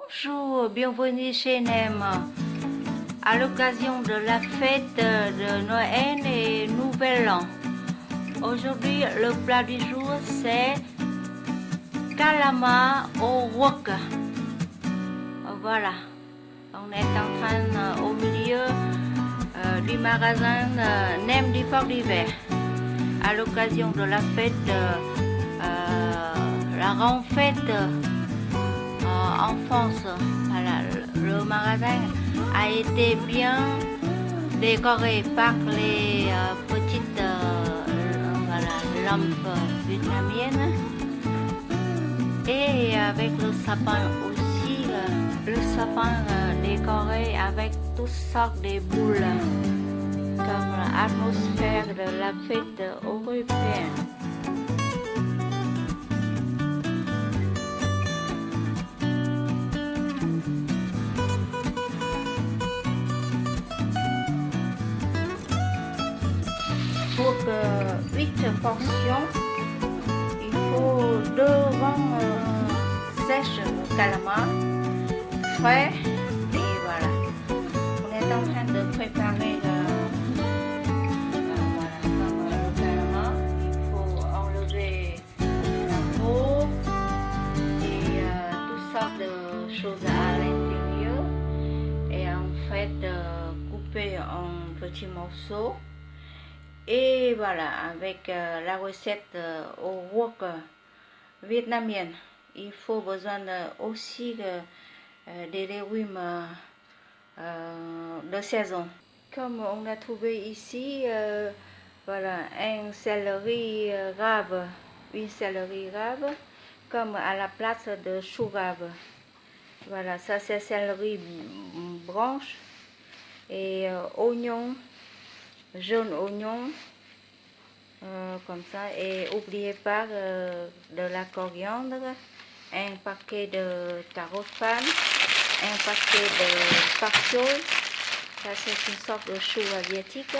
Bonjour, bienvenue chez Nem. À l'occasion de la fête de Noël et Nouvel An. Aujourd'hui, le plat du jour, c'est calamar au wok. Voilà, on est en train au milieu du magasin Nem du Port d'Hiver. À l'occasion de la fête, la grande fête en France. Voilà, le magasin a été bien décoré par les petites lampes vietnamiennes et avec le sapin aussi, le sapin décoré avec toutes sortes de boules comme l'atmosphère de la fête européenne. Pour 8 portions, il faut 2 rangs sèches de calamar, frais, et voilà. On est en train de préparer voilà, comme le calamar. Il faut enlever la peau et toutes sortes de choses à l'intérieur et en fait couper en petits morceaux. Et voilà, avec la recette au wok vietnamienne, il faut besoin aussi des légumes de saison. Comme on a trouvé ici, voilà, un céleri rave, une céleri rave, comme à la place de chou rave. Voilà, ça c'est céleri branche et oignon. Jaune oignon comme ça, et n'oubliez pas de la coriandre, un paquet de carottes femmes, un paquet de pak choi, ça c'est une sorte de chou asiatique,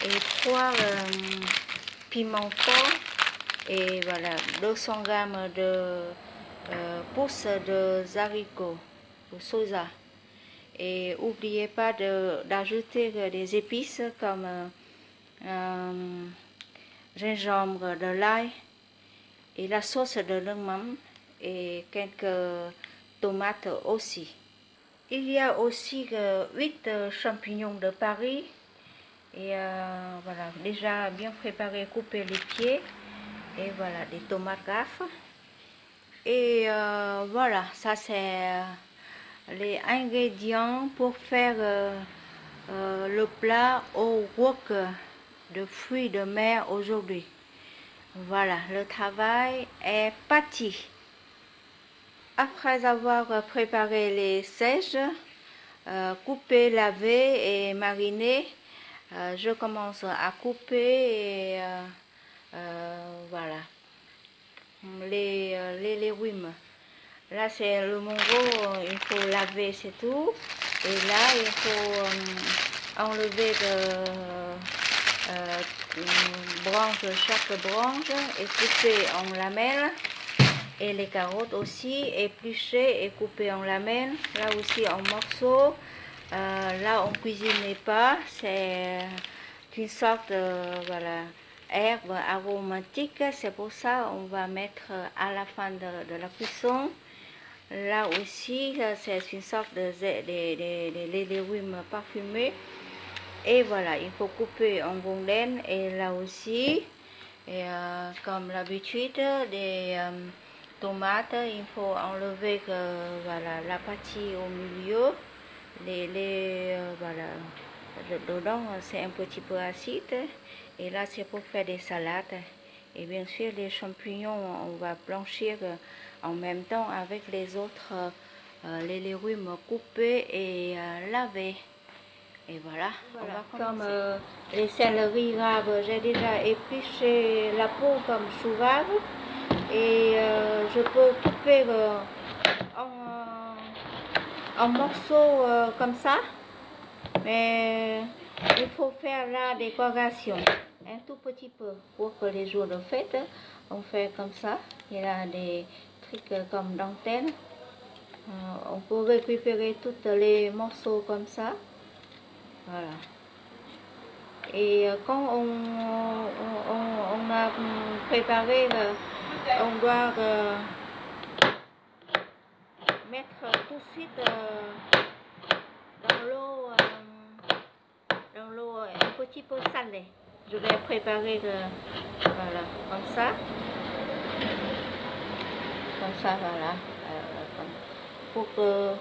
et 3 piments forts, et voilà 200 g de pousses de haricots de soja. Et n'oubliez pas d'ajouter des épices comme gingembre, de l'ail et la sauce de lemon et quelques tomates aussi. Il y a aussi 8 champignons de Paris et voilà, déjà bien préparé, couper les pieds et voilà des tomates gaffes. Et voilà, ça c'est les ingrédients pour faire le plat au wok de fruits de mer aujourd'hui. Voilà, le travail est parti. Après avoir préparé les sèches, coupées, lavées et marinées, je commence à couper et voilà les légumes. Là c'est le mango, il faut laver, c'est tout. Et là il faut enlever chaque branche et couper en lamelles. Et les carottes aussi épluchées et coupées en lamelles. Là aussi en morceaux. Là on cuisine pas, c'est une sorte de voilà, herbe aromatique. C'est pour ça on va mettre à la fin de la cuisson. Là aussi, c'est une sorte de légumes parfumés. Et voilà, il faut couper en rondelles. Et là aussi, et, comme l'habitude, des tomates, il faut enlever voilà, la partie au milieu. Voilà, dedans, c'est un petit peu acide. Et là, c'est pour faire des salades. Et bien sûr, les champignons, on va blanchir en même temps avec les autres, les légumes coupés et lavés. Et voilà, comme les céleris raves, j'ai déjà épluché la peau comme chou rave. Et je peux couper en morceaux comme ça. Mais il faut faire la décoration un tout petit peu pour que les jours de fête, on fait comme ça. Il y a des trucs comme dentelle. on peut récupérer tous les morceaux comme ça. Voilà. Et quand on a préparé, on doit mettre tout de suite dans l'eau un petit peu salé. Je vais préparer voilà, comme ça, voilà, pour que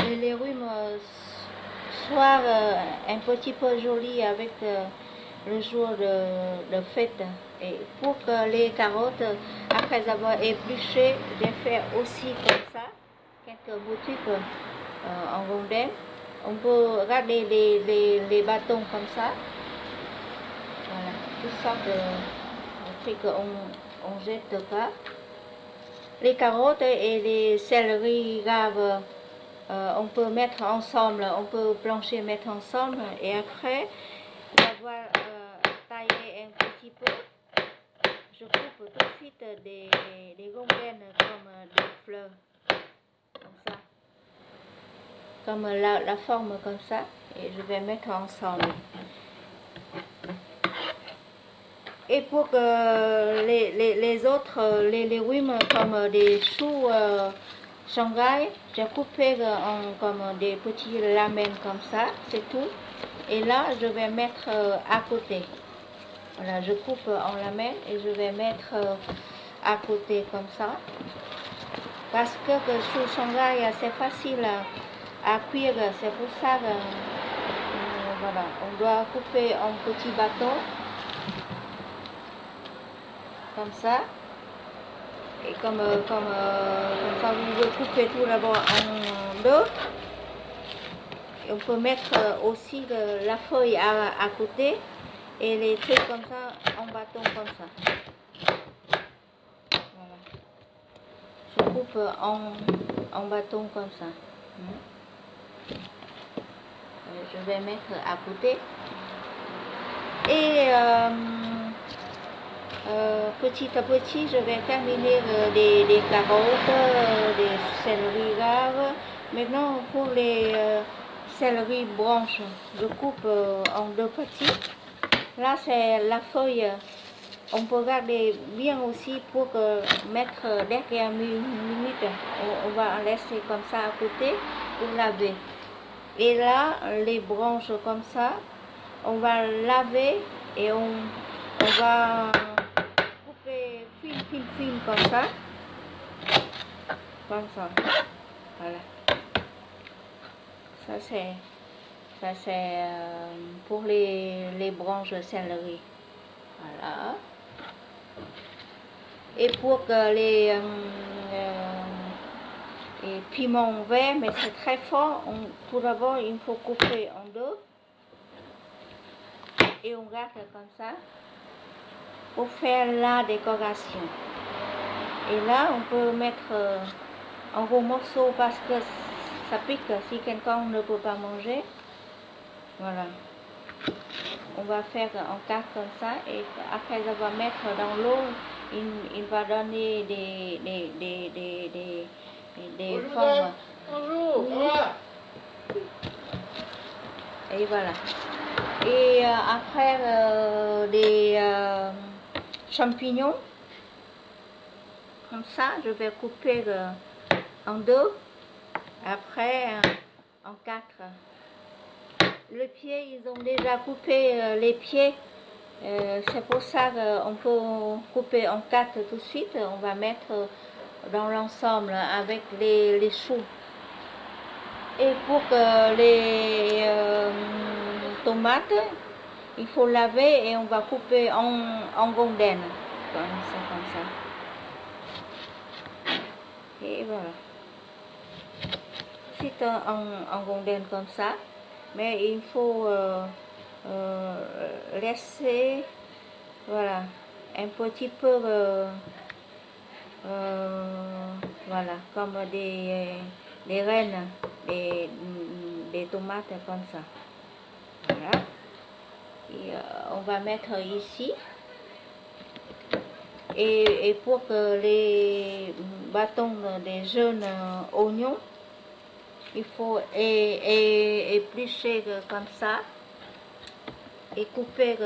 les légumes soient un petit peu jolis avec le jour de fête. Et pour que les carottes, après avoir épluché, j'ai fait aussi comme ça, quelques boutiques en rondelles. On peut regarder les bâtons comme ça. Voilà, tout ça de trucs qu'on jette pas. Les carottes et les céleris graves, on peut mettre ensemble, on peut plancher, mettre ensemble. Et après, d'avoir taillé un petit peu, je coupe tout de suite des rondelles comme des fleurs, comme ça, comme la forme comme ça, et je vais mettre ensemble. Et pour que les autres, les légumes comme des choux Shanghai, j'ai coupé comme des petits lamelles comme ça, c'est tout. Et là, je vais mettre à côté. Voilà, je coupe en lamelles et je vais mettre à côté comme ça. Parce que le chou Shanghai, c'est facile à cuire, c'est pour ça que voilà, on doit couper en petits bâtons. Comme ça. Et comme ça, vous pouvez couper tout d'abord en deux. Et on peut mettre aussi la feuille à côté et les trucs comme ça en bâton comme ça. Voilà. Je coupe en bâton comme ça. Je vais mettre à côté. Et petit à petit, je vais terminer des carottes, des céleris graves. Maintenant, pour les céleris branches, je coupe en deux petits. Là, c'est la feuille. On peut garder bien aussi pour mettre derrière minute. On va en laisser comme ça à côté pour laver. Et là, les branches comme ça, on va laver et on va couper fine comme ça. Comme ça. Voilà. Ça c'est pour les branches de céleri. Voilà. Et pour que les piments verts, mais c'est très fort, tout d'abord il faut couper en deux. Et on garde comme ça pour faire la décoration. Et là, on peut mettre en gros morceaux parce que ça pique si quelqu'un ne peut pas manger. Voilà. On va faire en quatre comme ça et après on va mettre dans l'eau, il va donner des formes. Bonjour. Et voilà. Et après des champignons, comme ça, je vais couper en deux, après en quatre. Les pieds, ils ont déjà coupé les pieds, c'est pour ça qu'on peut couper en quatre tout de suite. On va mettre dans l'ensemble avec les choux. Et pour que les tomates, il faut laver et on va couper en rondelles, comme ça. Et voilà. C'est en rondelles comme ça, mais il faut laisser, voilà, un petit peu, voilà, comme des graines, des tomates comme ça. Voilà. Et on va mettre ici. Et pour que les bâtons des jeunes oignons, il faut éplucher comme ça et couper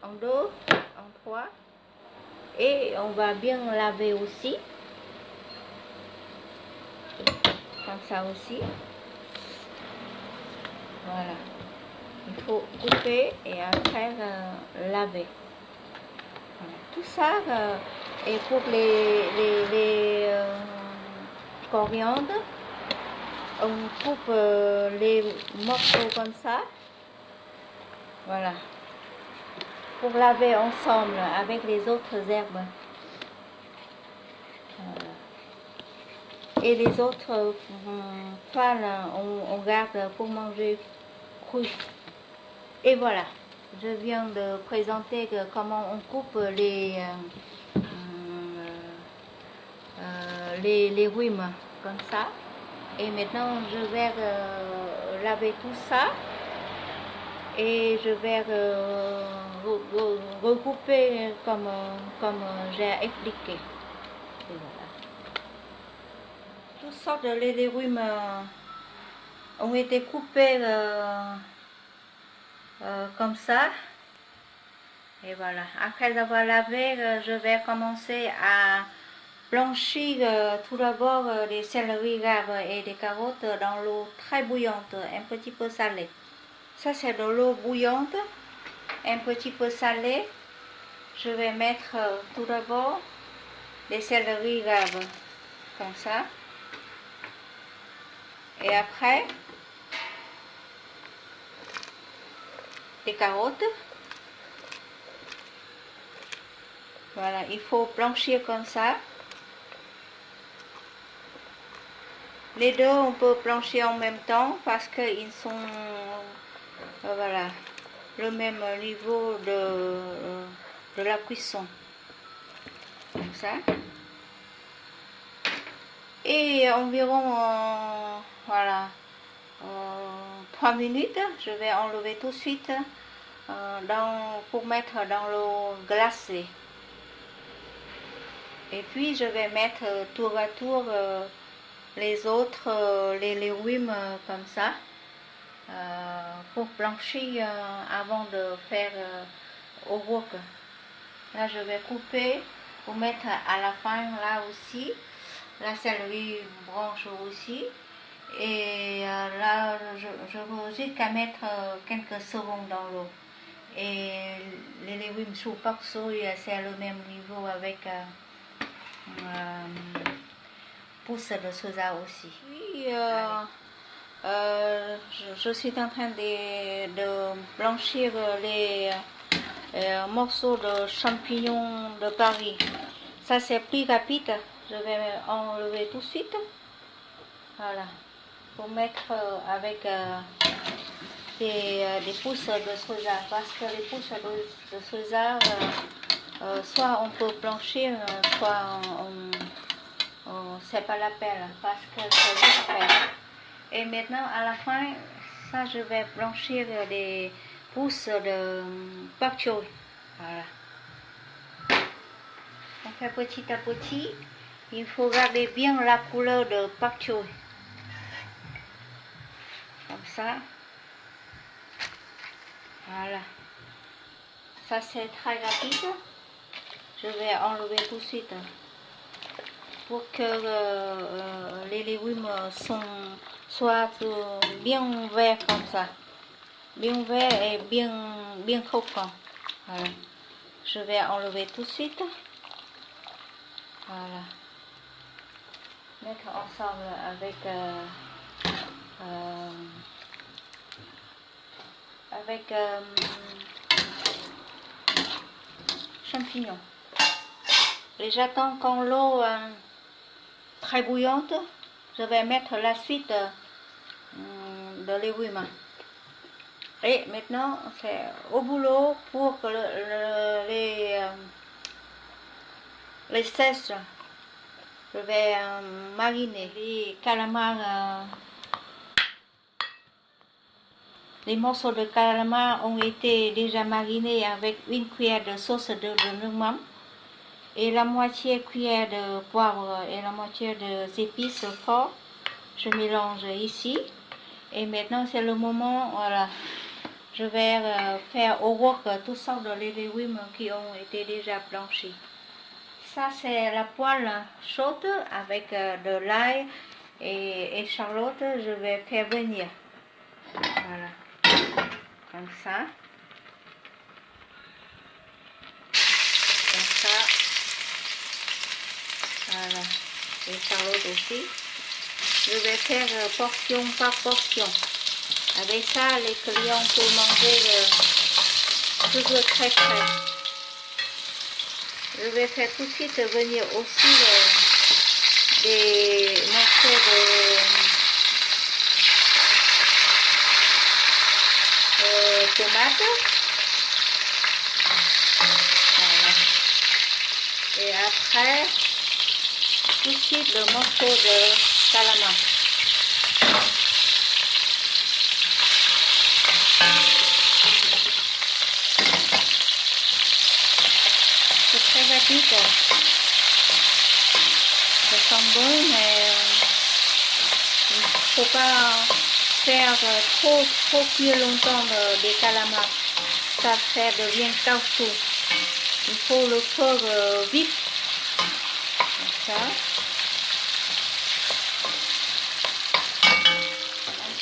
en deux, en trois. Et on va bien laver aussi, comme ça aussi. Voilà. Il faut couper et après laver. Voilà. Tout ça, et pour les coriandres, on coupe les morceaux comme ça. Voilà. Pour laver ensemble avec les autres herbes. Voilà. Et les autres toiles, on garde pour manger cru. Et voilà, je viens de présenter comment on coupe les légumes comme ça. Et maintenant, je vais laver tout ça. Et je vais recouper comme j'ai expliqué. Et voilà. Toutes sortes de légumes ont été coupés comme ça. Et voilà. Après avoir lavé, je vais commencer à blanchir tout d'abord les céleris raves et des carottes dans l'eau très bouillante, un petit peu salée. Ça c'est de l'eau bouillante, un petit peu salée. Je vais mettre tout d'abord les céleris raves, comme ça. Et après, les carottes. Voilà, il faut blanchir comme ça. Les deux, on peut blanchir en même temps parce qu'ils sont voilà, le même niveau de la cuisson. Comme ça. Et environ voilà, 3 minutes, je vais enlever tout de suite pour mettre dans l'eau glacée. Et puis je vais mettre tour à tour les autres, les légumes comme ça, pour blanchir avant de faire au wok. Là je vais couper pour mettre à la fin là aussi. La céleri branche aussi. Et là je veux juste qu'à mettre quelques secondes dans l'eau. Et les légumes sous pak soy, c'est le même niveau avec pousse de soja aussi. Puis je suis en train de blanchir les morceaux de champignons de Paris. Ça c'est plus rapide. Je vais enlever tout de suite. Voilà. Pour mettre avec des pousses de soja. Parce que les pousses de soja, soit on peut blanchir, soit c'est pas la peine. Parce que c'est vite fait. Et maintenant, à la fin, ça je vais blanchir des pousses de pak choy. Voilà. On fait petit à petit. Il faut garder bien la couleur de pak choy. Comme ça. Voilà. Ça c'est très rapide. Je vais enlever tout de suite. Pour que les légumes soient bien verts comme ça. Bien verts et bien croquants. Voilà. Je vais enlever tout de suite. Voilà. Mettre ensemble avec champignons. Et j'attends quand l'eau très bouillante, je vais mettre la suite de légumes. Et maintenant, c'est au boulot pour que les sèches. Je vais mariner les calamars les morceaux de calamar ont été déjà marinés avec une cuillère de sauce de noumam et la moitié cuillère de poivre et la moitié des épices fortes. Je mélange ici. Et maintenant, c'est le moment, voilà, je vais faire au wok toutes sortes de légumes qui ont été déjà blanchis. Ça, c'est la poêle chaude avec de l'ail et Charlotte, je vais faire venir. Voilà, comme ça. Comme ça. Voilà, et Charlotte aussi. Je vais faire portion par portion. Avec ça, les clients peuvent manger toujours très frais. Je vais faire tout de suite venir aussi des morceaux de tomates. Voilà. Et après, tout de suite le morceau de calamar. C'est très rapide. Ça sent bon, mais il ne faut pas faire trop cuire longtemps des calamars. Ça devient caoutchouc. Il faut le faire vite. Comme ça.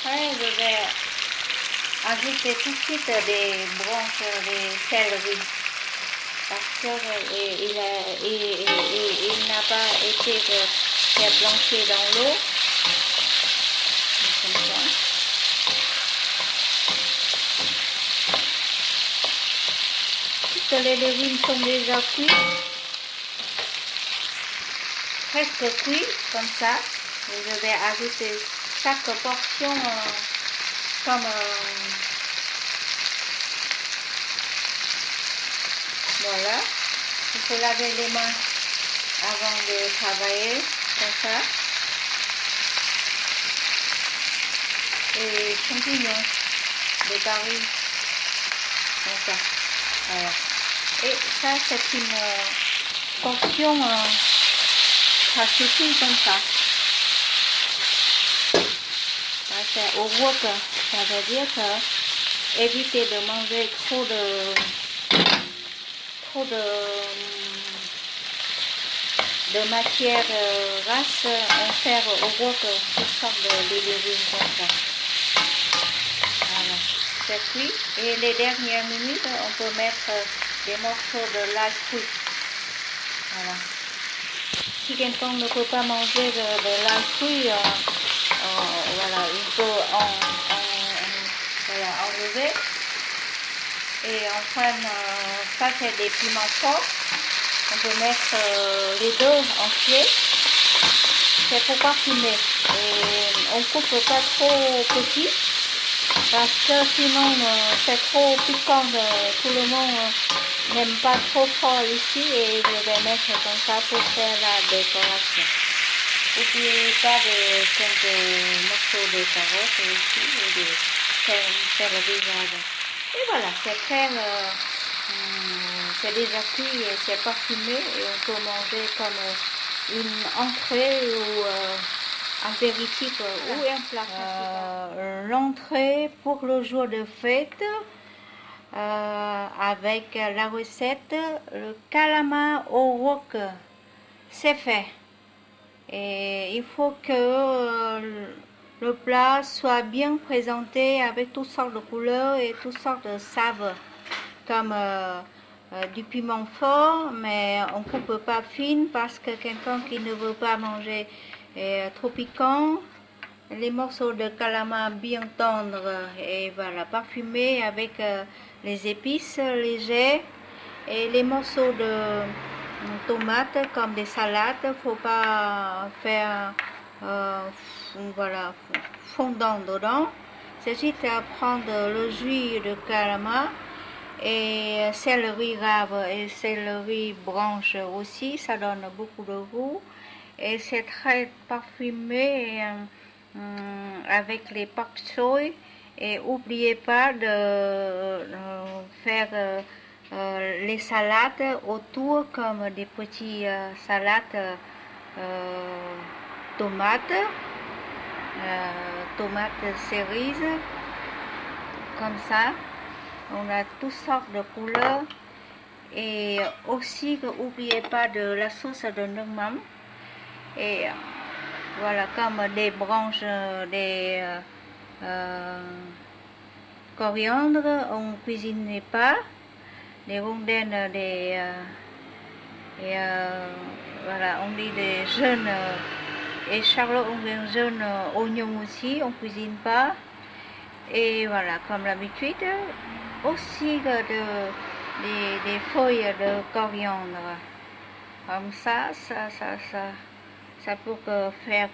Après, je vais ajouter tout de suite des branches de céleri. Parce qu'il n'a pas été fait blanchir dans l'eau. Comme ça. Toutes les légumes sont déjà cuits. Presque cuits, comme ça. Et je vais ajouter chaque portion comme voilà. Il faut laver les mains avant de travailler, comme ça. Et champignons, des barils, comme ça. Voilà. Et ça, c'est une portion, ça suffit comme ça. Ça, c'est au wok, ça veut dire que éviter de manger trop de matière grasse, on fait au wok toutes sortes de légumes comme ça. Voilà, c'est cuit. Et les dernières minutes, on peut mettre des morceaux de l'ail cuit. Voilà. Si quelqu'un ne peut pas manger de l'ail cuit, voilà, il peut voilà, enlever. Et enfin, ça c'est des piments forts. On peut mettre les deux entiers. C'est pour parfumer. Et on coupe pas trop petit. Parce que sinon c'est trop piquant. Tout le monde n'aime pas trop fort ici. Et je vais mettre comme ça pour faire la décoration. N'oubliez pas de faire des morceaux de carottes ici. Et de faire le visage. Et voilà, c'est très, c'est déjà cuit et c'est parfumé et on peut manger comme une entrée ou un apéritif ou un plat principal. L'entrée pour le jour de fête avec la recette, le calamar au wok, c'est fait. Et il faut que le plat soit bien présenté avec toutes sortes de couleurs et toutes sortes de saveurs, comme du piment fort, mais on ne coupe pas fine parce que quelqu'un qui ne veut pas manger trop piquant, les morceaux de calamar bien tendres et voilà, parfumés avec les épices légères et les morceaux de tomates comme des salades, il ne faut pas faire voilà, fondant dedans. C'est juste à prendre le jus de calamar et céleri rave et céleri branche aussi, ça donne beaucoup de goût et c'est très parfumé avec les pak choy Et n'oubliez pas de faire les salades autour comme des petites salades tomates, tomates cerises, comme ça. On a toutes sortes de couleurs. Et aussi, n'oubliez pas de la sauce de Nungmam. Et voilà, comme des branches, des coriandre, on ne cuisine pas. Des rondelles, voilà, on dit des jeunes, et Charlotte, on dit jeunes oignons aussi, on ne cuisine pas. Et voilà, comme l'habitude, aussi des feuilles de coriandre. Comme ça peut faire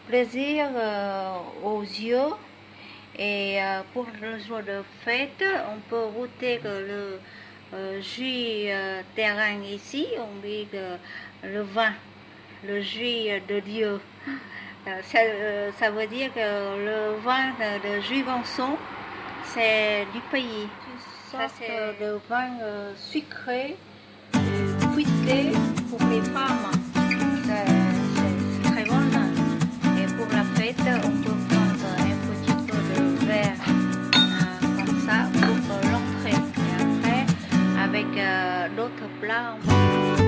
plaisir aux yeux. Et pour le jour de fête, on peut goûter le jus terrain ici, on dit le vin, le jus de Dieu. Ça veut dire que le vin de Juvançon, c'est du pays. Ça, c'est le vin sucré, fruité pour les femmes. C'est très bon. Et pour la fête, on peut prendre un petit peu de verre comme ça pour l'entrée. Et après, avec d'autres plats, on peut